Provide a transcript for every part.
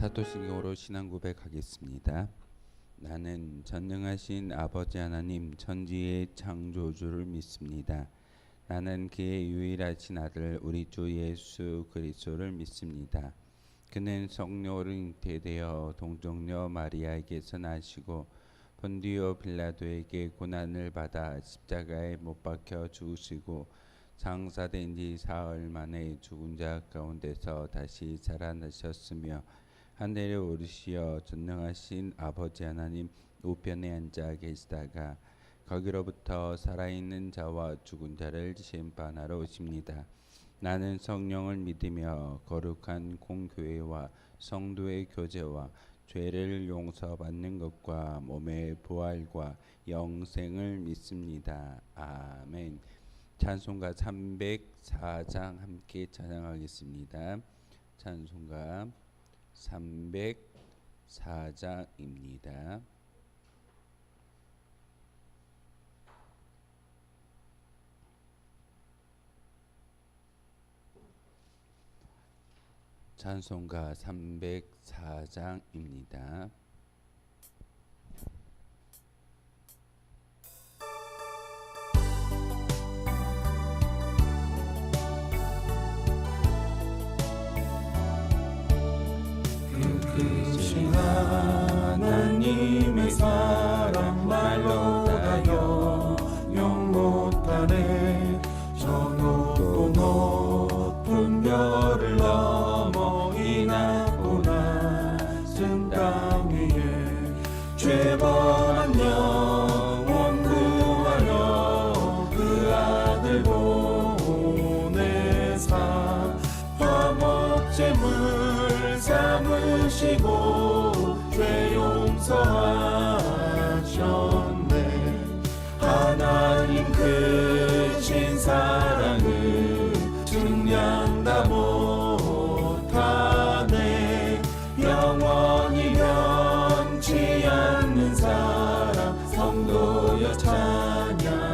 사도신경으로 신앙 고백하겠습니다. 나는 전능하신 아버지 하나님 천지의 창조주를 믿습니다. 나는 그의 유일하신 아들 우리 주 예수 그리스도를 믿습니다. 그는 성령으로 잉태되어 동정녀 마리아에게서 나시고 본디오 빌라도에게 고난을 받아 십자가에 못 박혀 죽으시고 장사된 지 사흘 만에 죽은 자 가운데서 다시 살아나셨으며 하늘에 오르시어 전능하신 아버지 하나님 우편에 앉아 계시다가 거기로부터 살아있는 자와 죽은 자를 심판하러 오십니다. 나는 성령을 믿으며 거룩한 공교회와 성도의 교제와 죄를 용서받는 것과 몸의 부활과 영생을 믿습니다. 아멘. 찬송가 304장 함께 찬양하겠습니다. 찬송가 304장입니다. 찬송가 304장입니다. 크신 하나님의 사랑 말로 다 영영 못하네. 저 높고 높은 별을 넘어 이 낮고 낮은 땅 위에 죄범한 영혼 구하려 그 아들 보내사 화목제물 삼으시고 죄 용서하셨네. 하나님 크신 사랑을 증량 다 못하네. 영원히 변치 않는 사랑 성도여 찬양하세.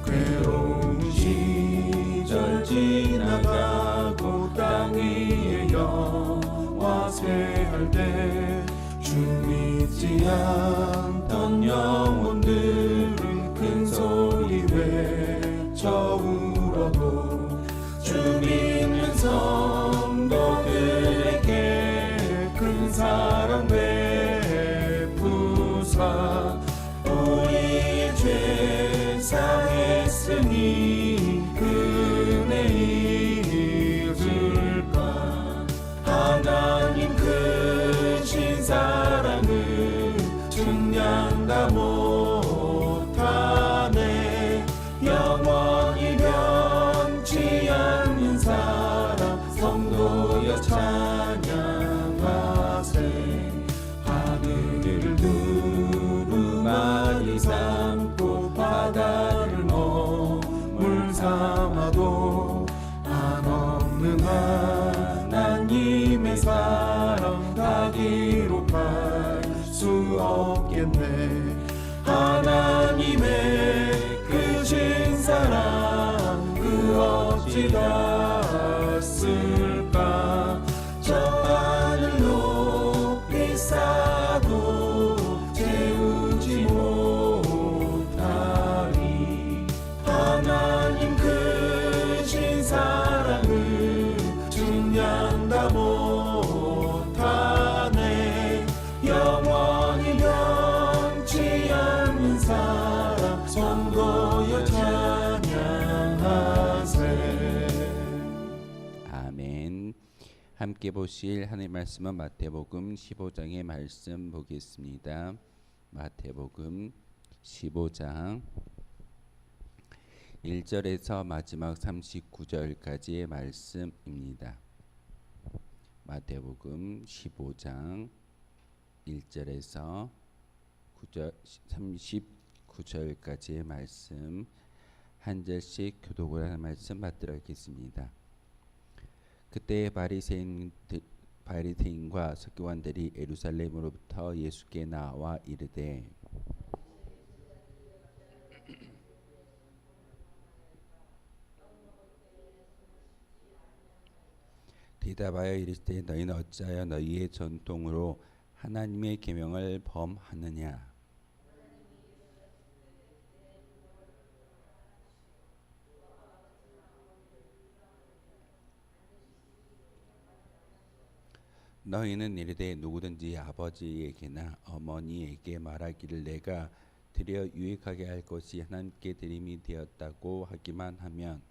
괴로운 시절 지나가고 땅 위에 영화 쇠할 때 주 믿지 않던 영혼들은 큰 소리 외쳐 울어도 주 믿는 성도들에게 큰 사랑 베푸사 우리의 죄 사했으니 은혜 잊을까. 하나님 크신 사랑을 증량 다 못하네. 영원히 변치 않는 사랑 성도여 찬양하세. 하늘을 두루마리 삼고 바다를 물 삼아도 한없는 하나님의 사랑 다 기록할 수 없겠네. 하나님의 크신 사랑 그 어찌 닿았을까. 저 하늘 높이 쌓아도 채우지 못하리. 하나님 크신 사랑을 증량 다 못하네. 영원히 변치 않는 사랑 성도여 찬양하세. 아멘. 함께 보실 하나님의 말씀은 마태복음 15장의 말씀 보겠습니다. 마태복음 15장 1절에서 마지막 39절까지의 말씀입니다. 마태복음 15장 1절에서 39절까지의 말씀 한 절씩 교독을 하는 말씀 받도록 하겠습니다. 그때 바리새인과 서기관들이 예루살렘으로부터 예수께 나와 이르되 대답하여 이르시되 너희는 어찌하여 너희의 전통으로 하나님의 계명을 범하느냐. 너희는 이르되 누구든지 아버지에게나 어머니에게 말하기를 내가 드려 유익하게 할 것이 하나님께 드림이 되었다고 하기만 하면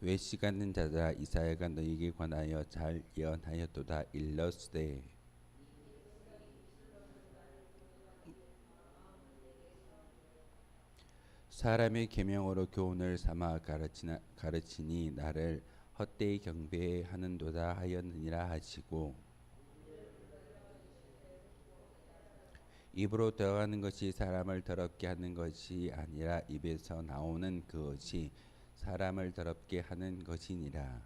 외식 갖는 자들아 이사야가 너희에게 관하여 잘 예언하였도다. 일러스되 사람의 계명으로 교훈을 삼아 가르치니 나를 헛되이 경배하는도다 하였느니라 하시고 입으로 들어가는 것이 사람을 더럽게 하는 것이 아니라 입에서 나오는 그것이 사람을 더럽게 하는 것이니라.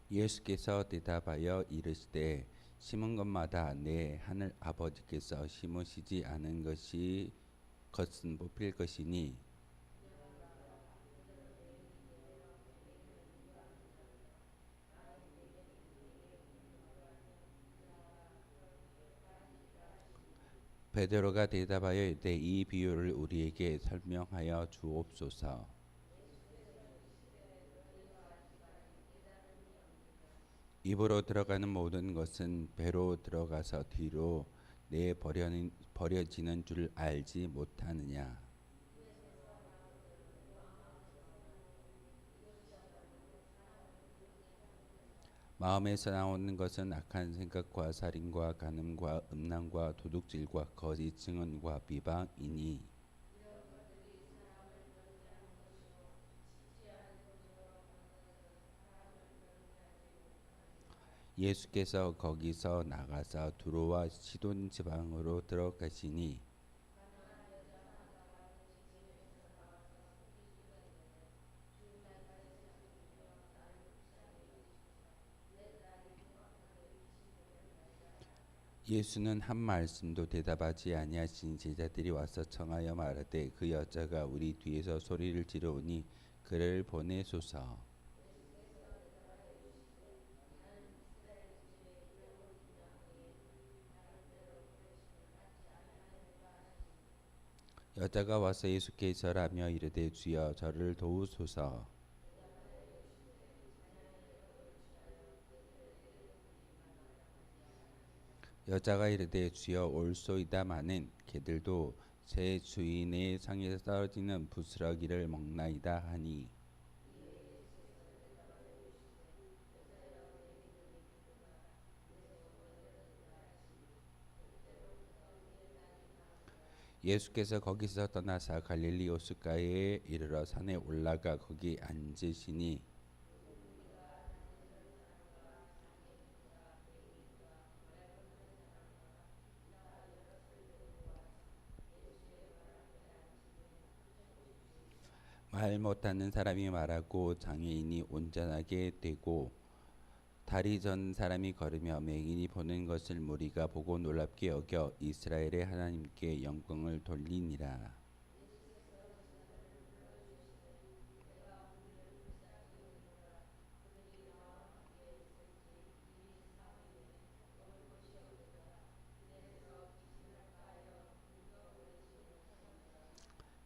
예수께서 대답하여 이르시되 심은 것마다 내 하늘 아버지께서 심으시지 않은 것은 뽑힐 것이니 베드로가 대답하여 이르되 이 비유를 우리에게 설명하여 주옵소서. 입으로 들어가는 모든 것은 배로 들어가서 뒤로 버려지는 줄 알지 못하느냐. 마음에서 나오는 것은 악한 생각과 살인과 간음과 음란과 도둑질과 거짓 증언과 비방이니 예수께서 거기서 나가사 두로와 시돈 지방으로 들어가시니 예수는 한 말씀도 대답하지 아니하시니 제자들이 와서 청하여 말하되 그 여자가 우리 뒤에서 소리를 지르오니 그를 보내소서. 여자가 와서 예수께 절하며 이르되 주여 저를 도우소서. 여자가 이르되 주여 올소이다마는 개들도 새 주인의 상에서 떨어지는 부스러기를 먹나이다 하니 예수께서 거기서 떠나사 갈릴리 호숫가에 이르러 산에 올라가 거기 앉으시니 말 못하는 사람이 말하고 장애인이 온전하게 되고 다리 전 사람이 걸으며 맹인이 보는 것을 무리가 보고 놀랍게 여겨 이스라엘의 하나님께 영광을 돌리니라.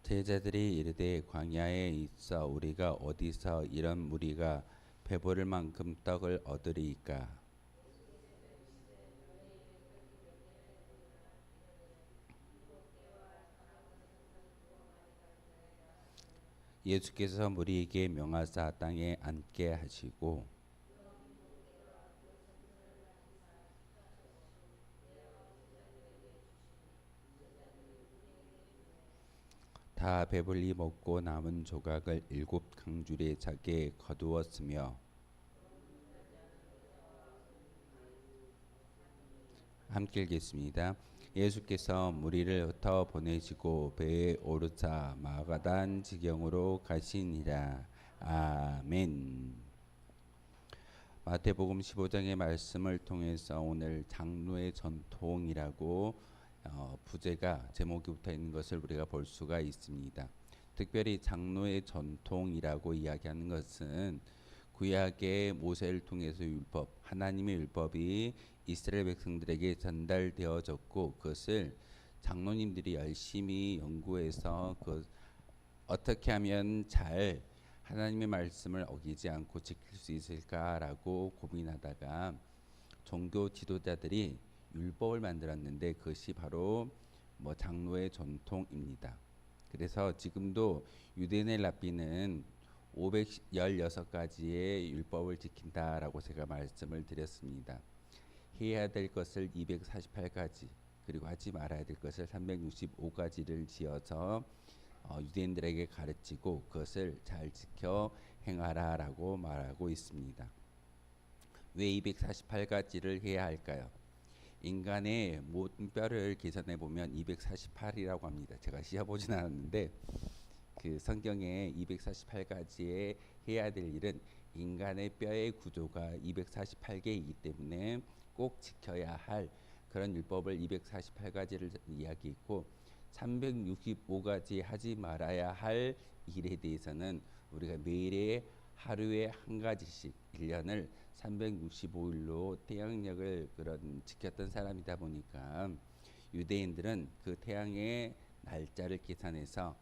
제자들이 이르되 광야에 있어 우리가 어디서 이런 무리가 배부를 만큼 떡을 얻으리이까. 예수께서 무리에게 명하사 땅에 앉게 하시고 다 배불리 먹고 남은 조각을 7강줄에 차게 거두었으며 함께 읽겠습니다. 예수께서 무리를 흩어 보내시고 배에 오르사 마가단 지경으로 가시니라. 아멘. 마태복음 15장의 말씀을 통해서 오늘 장로의 전통이라고 부제가 제목이 붙어 있는 것을 우리가 볼 수가 있습니다. 특별히 장로의 전통이라고 이야기하는 것은 구약의 모세를 통해서 율법, 하나님의 율법이 이스라엘 백성들에게 전달되어졌고 그것을 장로님들이 열심히 연구해서 어떻게 하면 잘 하나님의 말씀을 어기지 않고 지킬 수 있을까라고 고민하다가 종교 지도자들이 율법을 만들었는데 그것이 바로 장로의 전통입니다. 그래서 지금도 유대인의 랍비는 516가지의 율법을 지킨다라고 제가 말씀을 드렸습니다. 해야 될 것을 248가지 그리고 하지 말아야 될 것을 365가지를 지어서 유대인들에게 가르치고 그것을 잘 지켜 행하라라고 말하고 있습니다. 왜 248가지를 해야 할까요? 인간의 모든 뼈를 계산해 보면 248이라고 합니다. 제가 시어보진 않았는데 그 성경에 248가지에 해야 될 일은 인간의 뼈의 구조가 248개이기 때문에 꼭 지켜야 할 그런 율법을 248가지를 이야기했고 365가지 하지 말아야 할 일에 대해서는 우리가 매일의 하루에 한 가지씩 1년을 365일로 태양력을 지켰던 사람이다 보니까 유대인들은 그 태양의 날짜를 계산해서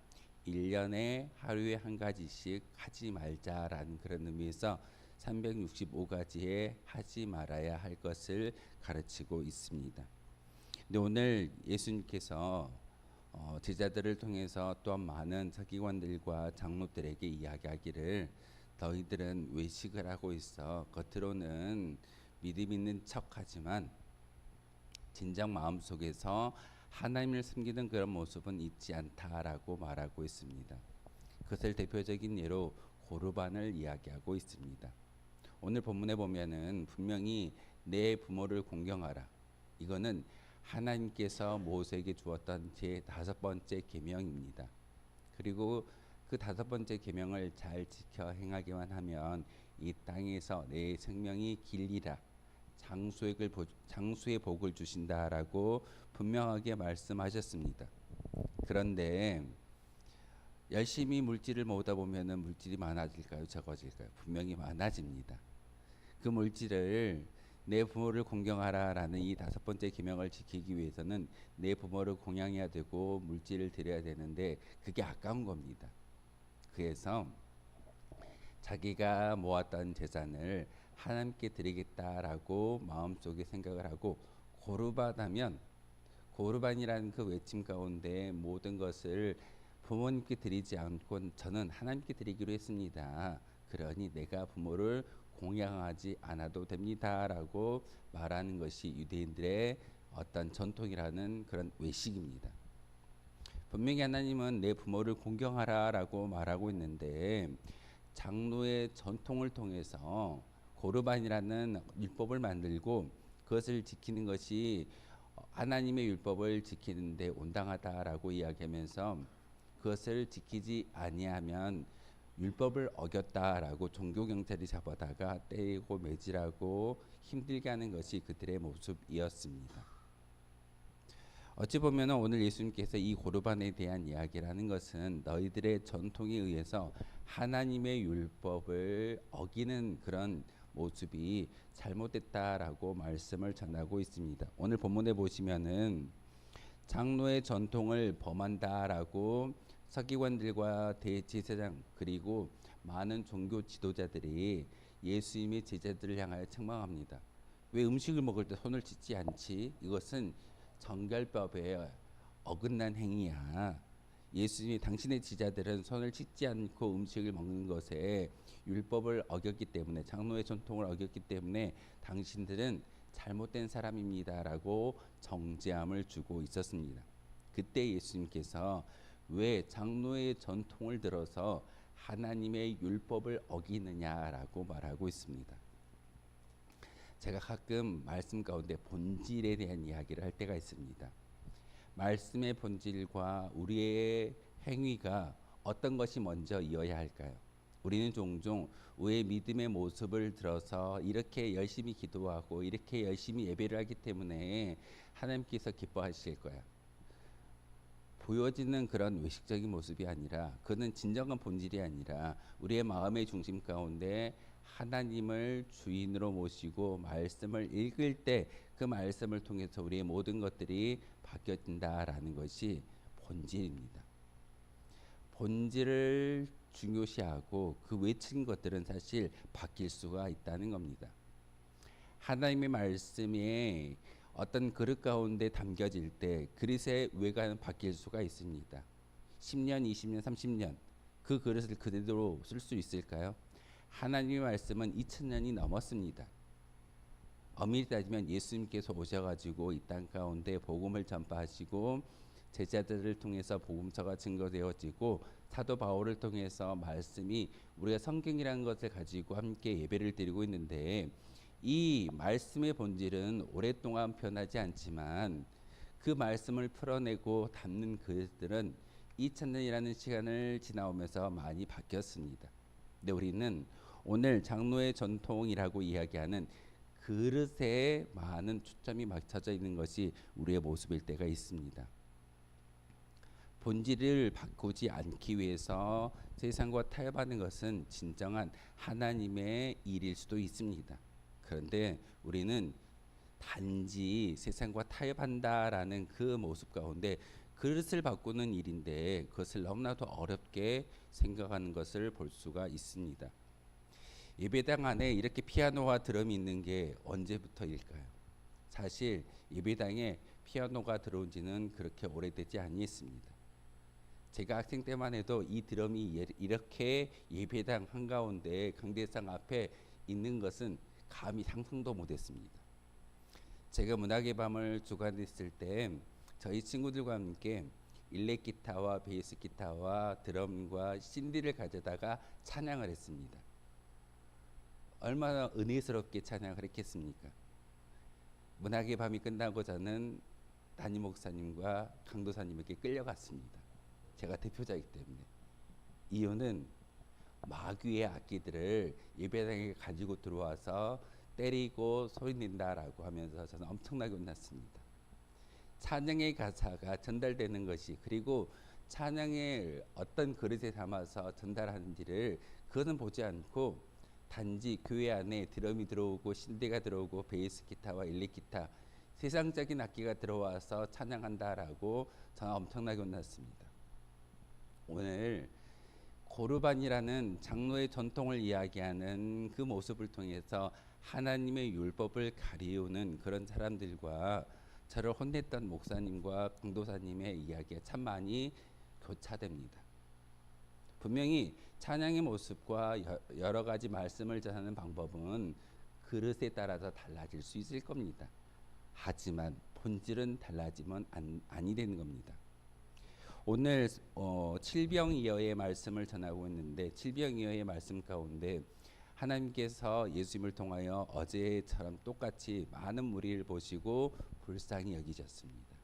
1년에 하루에 한 가지씩 하지 말자라는 그런 의미에서 365가지에 하지 말아야 할 것을 가르치고 있습니다. 근데 오늘 예수님께서 제자들을 통해서 또한 많은 서기관들과 장로들에게 이야기하기를 너희들은 외식을 하고 있어. 겉으로는 믿음 있는 척하지만 진정 마음속에서 하나님을 섬기는 그런 모습은 있지 않다라고 말하고 있습니다. 그것을 대표적인 예로 고르반을 이야기하고 있습니다. 오늘 본문에 보면은 분명히 내 부모를 공경하라. 이거는 하나님께서 모세에게 주었던 제 5번째 계명입니다. 그리고 그 5번째 계명을 잘 지켜 행하기만 하면 이 땅에서 내 생명이 길리라. 장수의 복을 주신다라고 분명하게 말씀하셨습니다. 그런데 열심히 물질을 모으다 보면은 물질이 많아질까요? 적어질까요? 분명히 많아집니다. 그 물질을 내 부모를 공경하라라는 이 5번째 계명을 지키기 위해서는 내 부모를 공양해야 되고 물질을 드려야 되는데 그게 아까운 겁니다. 그래서 자기가 모았던 재산을 하나님께 드리겠다라고 마음속에 생각을 하고 고르반하면 고르반이라는 그 외침 가운데 모든 것을 부모님께 드리지 않고 저는 하나님께 드리기로 했습니다. 그러니 내가 부모를 공양하지 않아도 됩니다라고 말하는 것이 유대인들의 어떤 전통이라는 그런 외식입니다. 분명히 하나님은 내 부모를 공경하라라고 말하고 있는데 장로의 전통을 통해서 고르반이라는 율법을 만들고 그것을 지키는 것이 하나님의 율법을 지키는데 온당하다라고 이야기하면서 그것을 지키지 아니하면 율법을 어겼다라고 종교 경찰이 잡아다가 때리고 매질하고 힘들게 하는 것이 그들의 모습이었습니다. 어찌 보면 오늘 예수님께서 이 고르반에 대한 이야기라는 것은 너희들의 전통에 의해서 하나님의 율법을 어기는 그런 모습이 잘못됐다라고 말씀을 전하고 있습니다. 오늘 본문에 보시면은 장로의 전통을 범한다라고 서기관들과 대제사장 그리고 많은 종교 지도자들이 예수님의 제자들을 향하여 책망합니다. 왜 음식을 먹을 때 손을 씻지 않지? 이것은 정결법에 어긋난 행위야. 예수님이 당신의 제자들은 손을 씻지 않고 음식을 먹는 것에 율법을 어겼기 때문에 장로의 전통을 어겼기 때문에 당신들은 잘못된 사람입니다라고 정죄함을 주고 있었습니다. 그때 예수님께서 왜 장로의 전통을 들어서 하나님의 율법을 어기느냐라고 말하고 있습니다. 제가 가끔 말씀 가운데 본질에 대한 이야기를 할 때가 있습니다. 말씀의 본질과 우리의 행위가 어떤 것이 먼저 이어야 할까요? 우리는 종종 우리의 믿음의 모습을 들어서 이렇게 열심히 기도하고 이렇게 열심히 예배를 하기 때문에 하나님께서 기뻐하실 거야. 보여지는 그런 외식적인 모습이 아니라, 그는 진정한 본질이 아니라 우리의 마음의 중심 가운데 하나님을 주인으로 모시고 말씀을 읽을 때 그 말씀을 통해서 우리의 모든 것들이 바뀌어진다라는 것이 본질입니다. 본질을 중요시하고 그 외친 것들은 사실 바뀔 수가 있다는 겁니다. 하나님의 말씀이 어떤 그릇 가운데 담겨질 때 그릇의 외관은 바뀔 수가 있습니다. 10년, 20년, 30년 그 그릇을 그대로 쓸 수 있을까요? 하나님의 말씀은 2000년이 넘었습니다. 엄밀히 따지면 예수님께서 오셔가지고 이 땅 가운데 복음을 전파하시고 제자들을 통해서 복음서가 증거되어지고 사도 바울을 통해서 말씀이 우리가 성경이라는 것을 가지고 함께 예배를 드리고 있는데, 이 말씀의 본질은 오랫동안 변하지 않지만 그 말씀을 풀어내고 담는 그릇들은 2000년이라는 시간을 지나오면서 많이 바뀌었습니다. 근데 우리는 오늘 장로의 전통이라고 이야기하는 그릇에 많은 초점이 맞춰져 있는 것이 우리의 모습일 때가 있습니다. 본질을 바꾸지 않기 위해서 세상과 타협하는 것은 진정한 하나님의 일일 수도 있습니다. 그런데 우리는 단지 세상과 타협한다라는 그 모습 가운데 그릇을 바꾸는 일인데 그것을 너무나도 어렵게 생각하는 것을 볼 수가 있습니다. 예배당 안에 이렇게 피아노와 드럼이 있는 게 언제부터일까요? 사실 예배당에 피아노가 들어온 지는 그렇게 오래되지 않았습니다. 제가 학생 때만 해도 이 드럼이 이렇게 예배당 한가운데 강대상 앞에 있는 것은 감히 상상도 못했습니다. 제가 문학의 밤을 주관했을 때 저희 친구들과 함께 일렉 기타와 베이스 기타와 드럼과 신디를 가져다가 찬양을 했습니다. 얼마나 은혜스럽게 찬양을 했겠습니까? 문학의 밤이 끝나고 저는 담임 목사님과 강도사님에게 끌려갔습니다. 제가 대표자이기 때문에. 이유는 마귀의 악기들을 예배당에 가지고 들어와서 때리고 소리낸다라고 하면서 저는 엄청나게 혼났습니다. 찬양의 가사가 전달되는 것이, 그리고 찬양의 어떤 그릇에 담아서 전달하는지를 그것은 보지 않고 단지 교회 안에 드럼이 들어오고 신디가 들어오고 베이스 기타와 일렉 기타, 세상적인 악기가 들어와서 찬양한다라고 저는 엄청나게 혼났습니다. 오늘 고르반이라는 장로의 전통을 이야기하는 그 모습을 통해서 하나님의 율법을 가리우는 그런 사람들과 저를 혼냈던 목사님과 강도사님의 이야기가 참 많이 교차됩니다. 분명히 찬양의 모습과 여러 가지 말씀을 전하는 방법은 그릇에 따라서 달라질 수 있을 겁니다. 하지만 본질은 달라지면 아니 되는 겁니다. 오늘 칠병이어의 말씀을 전하고 있는데, 칠병이어의 말씀 가운데 하나님께서 예수님을 통하여 어제처럼 똑같이 많은 무리를 보시고 불쌍히 여기셨습니다.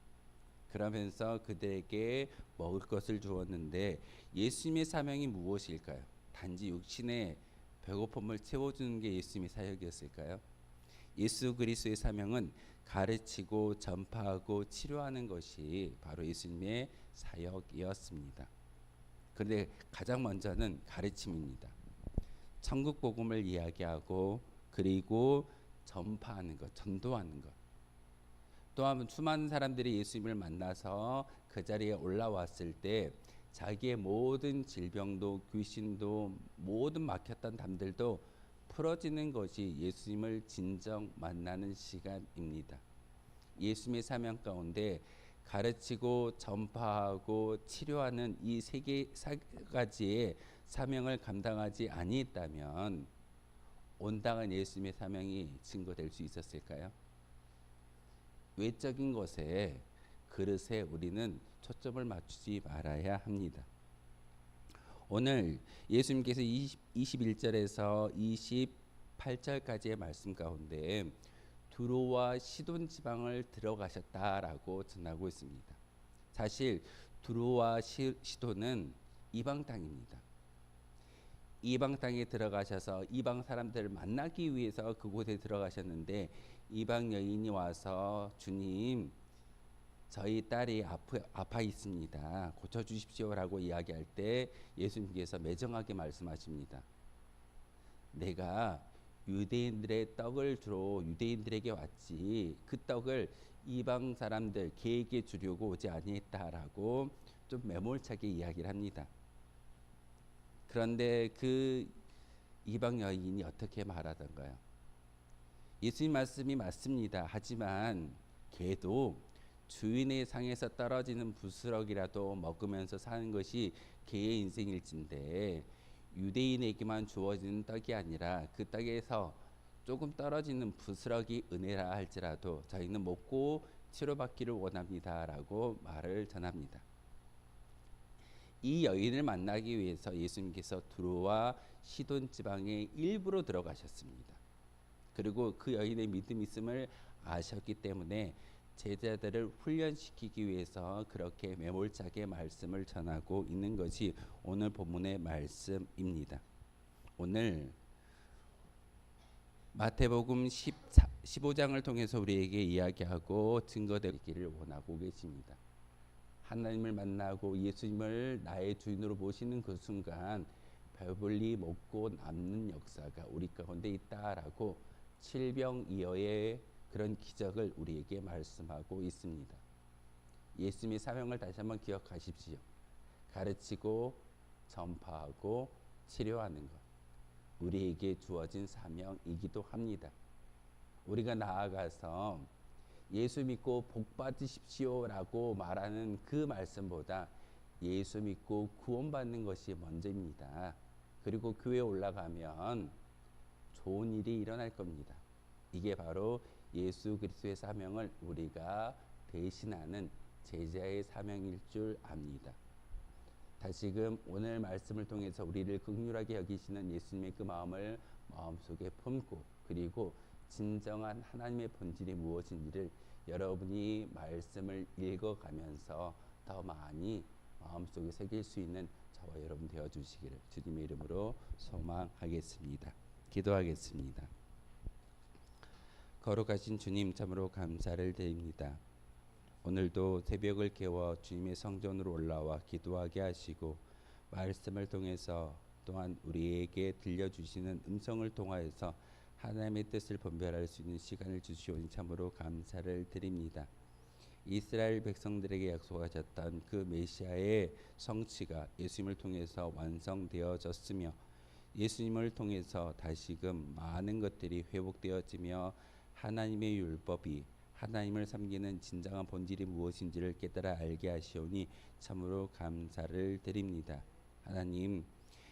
그러면서 그들에게 먹을 것을 주었는데, 예수님의 사명이 무엇일까요? 단지 육신의 배고픔을 채워주는 게 예수님의 사역이었을까요? 예수 그리스도의 사명은 가르치고 전파하고 치료하는 것이 바로 예수님의 사역이었습니다. 그런데 가장 먼저는 가르침입니다. 천국 복음을 이야기하고 그리고 전파하는 것, 전도하는 것. 또한 수많은 사람들이 예수님을 만나서 그 자리에 올라왔을 때 자기의 모든 질병도 귀신도 모든 막혔던 담들도 풀어지는 것이 예수님을 진정 만나는 시간입니다. 예수님의 사명 가운데 가르치고 전파하고 치료하는 이 세 가지의 사명을 감당하지 아니했다면 온당한 예수님의 사명이 증거될 수 있었을까요? 외적인 것에, 그릇에 우리는 초점을 맞추지 말아야 합니다. 오늘 예수님께서 21절에서 28절까지의 말씀 가운데 두로와 시돈 지방을 들어가셨다라고 전하고 있습니다. 사실 두로와 시돈은 이방 땅입니다. 이방 땅에 들어가셔서 이방 사람들을 만나기 위해서 그곳에 들어가셨는데 이방 여인이 와서 주님 저희 딸이 아파 있습니다. 고쳐 주십시오라고 이야기할 때 예수님께서 매정하게 말씀하십니다. 내가 유대인들의 떡을 주로 유대인들에게 왔지 그 떡을 이방 사람들 개에게 주려고 오지 아니했다라고 좀 매몰차게 이야기를 합니다. 그런데 그 이방 여인이 어떻게 말하던가요? 예수님 말씀이 맞습니다. 하지만 개도 주인의 상에서 떨어지는 부스러기라도 먹으면서 사는 것이 개의 인생일진데 유대인에게만 주어지는 떡이 아니라 그 떡에서 조금 떨어지는 부스러기 은혜라 할지라도 저희는 먹고 치료받기를 원합니다라고 말을 전합니다. 이 여인을 만나기 위해서 예수님께서 두로와 시돈 지방의 일부로 들어가셨습니다. 그리고 그 여인의 믿음이 있음을 아셨기 때문에 제자들을 훈련시키기 위해서 그렇게 매몰차게 말씀을 전하고 있는 것이 오늘 본문의 말씀입니다. 오늘 마태복음 15장을 통해서 우리에게 이야기하고 증거되기를 원하고 계십니다. 하나님을 만나고 예수님을 나의 주인으로 모시는 그 순간 배불리 먹고 남는 역사가 우리 가운데 있다라고 칠병이어의 그런 기적을 우리에게 말씀하고 있습니다. 예수님의 사명을 다시 한번 기억하십시오. 가르치고 전파하고 치료하는 것. 우리에게 주어진 사명이기도 합니다. 우리가 나아가서 예수 믿고 복 받으십시오라고 말하는 그 말씀보다 예수 믿고 구원받는 것이 먼저입니다. 그리고 교회에 올라가면 좋은 일이 일어날 겁니다. 이게 바로 예수 그리스도의 사명을 우리가 대신하는 제자의 사명일 줄 압니다. 다시금 오늘 말씀을 통해서 우리를 긍휼하게 여기시는 예수님의 그 마음을 마음속에 품고 그리고 진정한 하나님의 본질이 무엇인지를 여러분이 말씀을 읽어가면서 더 많이 마음속에 새길 수 있는 저와 여러분 되어주시기를 주님의 이름으로 소망하겠습니다. 기도하겠습니다. 거룩하신 주님 참으로 감사를 드립니다. 오늘도 새벽을 깨워 주님의 성전으로 올라와 기도하게 하시고 말씀을 통해서 또한 우리에게 들려주시는 음성을 통하여서 하나님의 뜻을 분별할 수 있는 시간을 주시오니 참으로 감사를 드립니다. 이스라엘 백성들에게 약속하셨던 그 메시아의 성취가 예수님을 통해서 완성되어졌으며 예수님을 통해서 다시금 많은 것들이 회복되어지며 하나님의 율법이 하나님을 섬기는 진정한 본질이 무엇인지를 깨달아 알게 하시오니 참으로 감사를 드립니다. 하나님,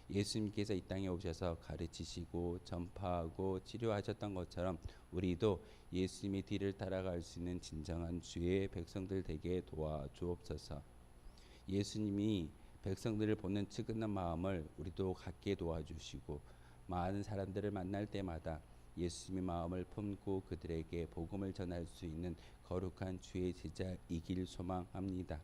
예수님께서 이 땅에 오셔서 가르치시고 전파하고 치료하셨던 것처럼 우리도 예수님의 뒤를 따라갈 수 있는 진정한 주의 백성들 되게 도와주옵소서. 예수님이 백성들을 보는 측은한 마음을 우리도 갖게 도와주시고 많은 사람들을 만날 때마다 예수님의 마음을 품고 그들에게 복음을 전할 수 있는 거룩한 주의 제자이길 소망합니다.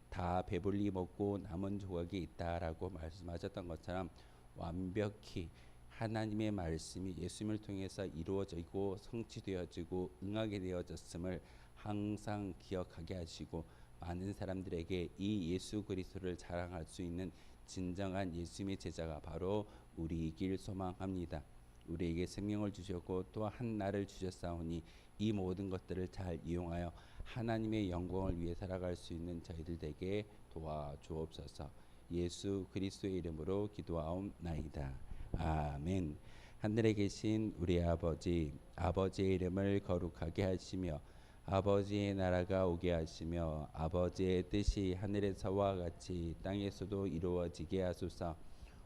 다 배불리 먹고 남은 조각이 있다라고 말씀하셨던 것처럼 완벽히 하나님의 말씀이 예수님을 통해서 이루어지고 성취되어지고 응하게 되어졌음을 항상 기억하게 하시고 많은 사람들에게 이 예수 그리스도를 자랑할 수 있는 진정한 예수님의 제자가 바로 우리이길 소망합니다. 우리에게 생명을 주셨고 또 한 날을 주셨사오니 이 모든 것들을 잘 이용하여 하나님의 영광을 위해 살아갈 수 있는 저희들 되게 도와주옵소서. 예수 그리스도의 이름으로 기도하옵나이다. 아멘. 하늘에 계신 우리 아버지, 아버지의 이름을 거룩하게 하시며 아버지의 나라가 오게 하시며 아버지의 뜻이 하늘에서와 같이 땅에서도 이루어지게 하소서.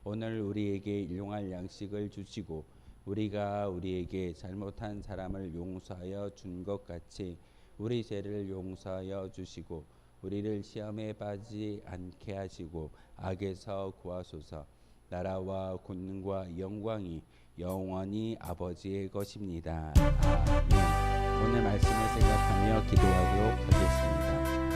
오늘 우리에게 일용할 양식을 주시고 우리가 우리에게 잘못한 사람을 용서하여 준 것 같이 우리 죄를 용서하여 주시고 우리를 시험에 빠지지 않게 하시고 악에서 구하소서. 나라와 권능과 영광이 영원히 아버지의 것입니다. 아멘. 오늘 말씀을 생각하며 기도하도록 하겠습니다.